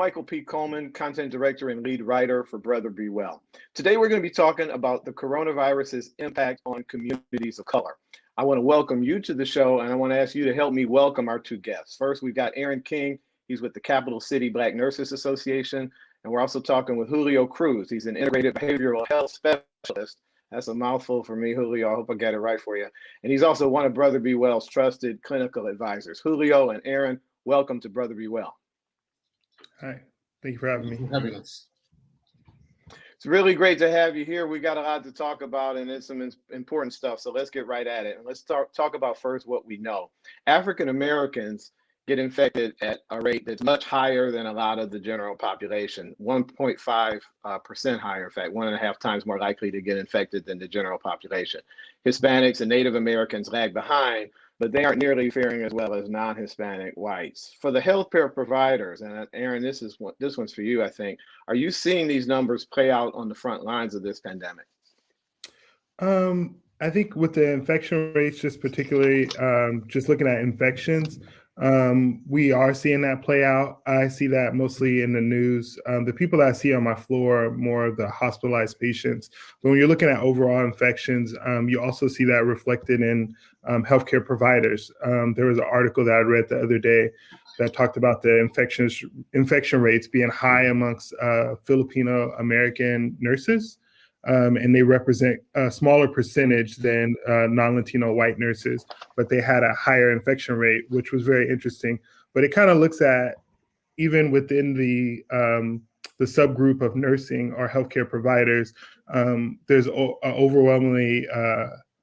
Michael P. Coleman, content director and lead writer for Brother Be Well. Today, we're going to be talking about the coronavirus's impact on communities of color. I want to welcome you to the show, and I want to ask you to help me welcome our two guests. First, we've got Aron King. He's with the Capital City Black Nurses Association, and we're also talking with Julio Cruz. He's an integrated behavioral health specialist. That's a mouthful for me, Julio. I hope I got it right for you. And he's also one of Brother Be Well's trusted clinical advisors. Julio and Aron, welcome to Brother Be Well. Hi, thank you for having me. Us. It's really great to have you here. We got a lot to talk about, and it's some important stuff. So let's get right at it. And let's talk about first what we know. African Americans get infected at a rate that's much higher than a lot of the general population, 1.5% higher, in fact, 1.5 times more likely to get infected than the general population. Hispanics and Native Americans lag behind, but they aren't nearly faring as well as non-Hispanic whites. For the healthcare providers, and Aron, this one's for you, I think, are you seeing these numbers play out on the front lines of this pandemic? I think with the infection rates, just particularly just looking at infections, we are seeing that play out. I see that mostly in the news. The people that I see on my floor are more of the hospitalized patients. But when you're looking at overall infections, you also see that reflected in healthcare providers. There was an article that I read the other day that talked about the infection rates being high amongst Filipino American nurses. And they represent a smaller percentage than non-Latino white nurses, but they had a higher infection rate, which was very interesting. But it kind of looks at, even within the subgroup of nursing or healthcare providers, there's overwhelmingly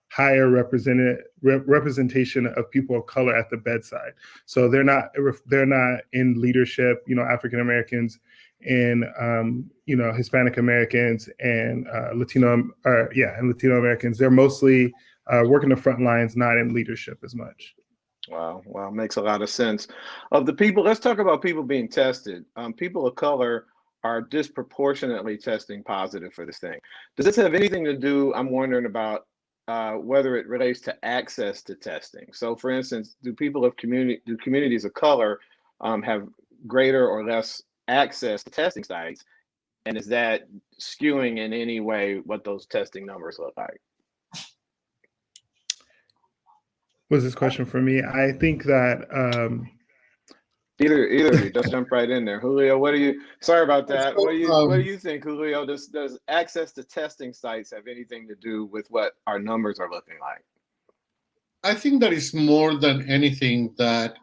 higher representation of people of color at the bedside. So they're not in leadership, African Americans and Hispanic Americans and Latino Americans. They're mostly working the front lines, not in leadership as much. Wow, makes a lot of sense. Of the people, let's talk about people being tested. People of color are disproportionately testing positive for this thing. Does this have anything to do, I'm wondering about whether it relates to access to testing? So for instance, do communities of color have greater or less access to testing sites, and is that skewing in any way what those testing numbers look like? Was this question for me? I think that either of you, just jump right in there. Julio, sorry about that. What do you think, Julio? Does access to testing sites have anything to do with what our numbers are looking like? I think that is more than anything that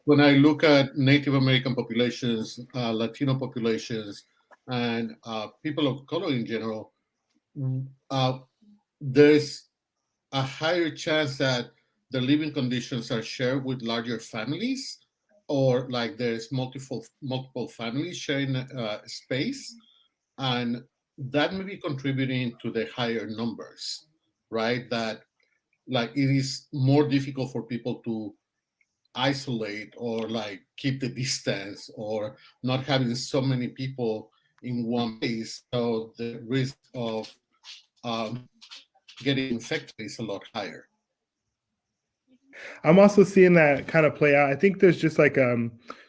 when I look at Native American populations, Latino populations, and people of color in general, there's a higher chance that the living conditions are shared with larger families, or like there's multiple families sharing space, and that may be contributing to the higher numbers, right? That like it is more difficult for people to isolate or like keep the distance or not having so many people in one place, so the risk of getting infected is a lot higher. I'm also seeing that kind of play out. I think there's just like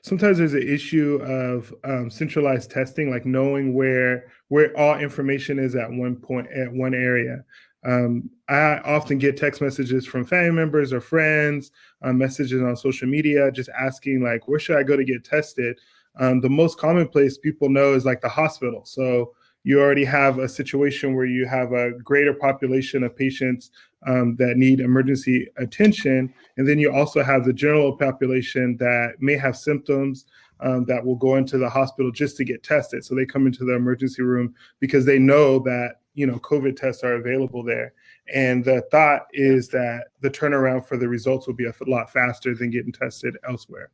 sometimes there's an issue of centralized testing, like knowing where all information is at one point at one area. I often get text messages from family members or friends, messages on social media, just asking like, where should I go to get tested? The most common place people know is like the hospital. So you already have a situation where you have a greater population of patients that need emergency attention. And then you also have the general population that may have symptoms that will go into the hospital just to get tested. So they come into the emergency room because they know that, COVID tests are available there. And the thought is that the turnaround for the results will be a lot faster than getting tested elsewhere.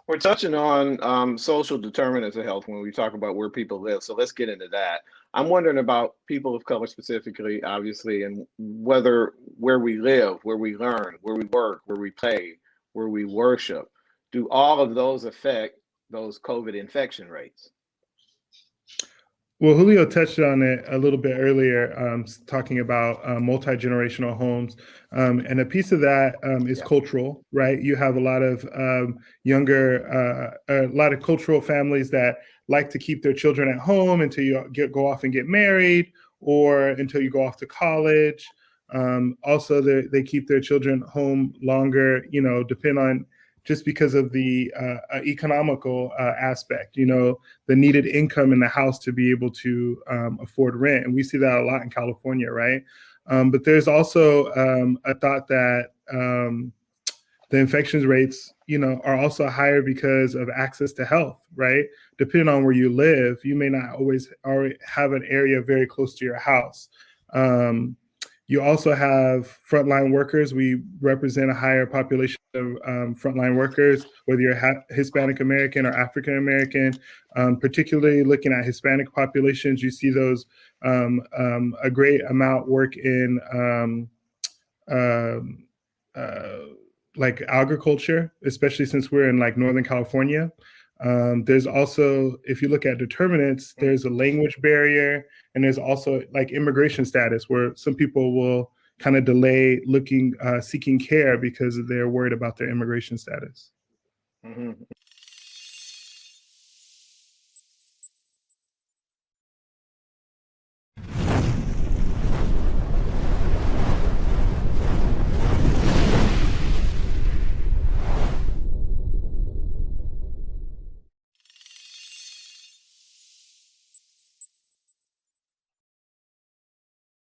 We're touching on social determinants of health when we talk about where people live. So let's get into that. I'm wondering about people of color specifically, obviously, and where we live, where we learn, where we work, where we play, where we worship. Do all of those affect those COVID infection rates? Well, Julio touched on it a little bit earlier, talking about multi-generational homes. And a piece of that is Yeah. cultural, right? You have a lot of a lot of cultural families that like to keep their children at home until you go off and get married, or until you go off to college. Also, they keep their children home longer, depend on just because of the economical aspect, the needed income in the house to be able to afford rent. And we see that a lot in California, right? But there's also a thought that the infections rates, are also higher because of access to health, right? Depending on where you live, you may not always already have an area very close to your house. You also have frontline workers. We represent a higher population of frontline workers, whether you're Hispanic American or African American. Particularly looking at Hispanic populations, you see those a great amount work in like agriculture, especially since we're in like Northern California. There's also, if you look at determinants, there's a language barrier, and there's also like immigration status, where some people will kind of delay seeking care because they're worried about their immigration status. Mm-hmm,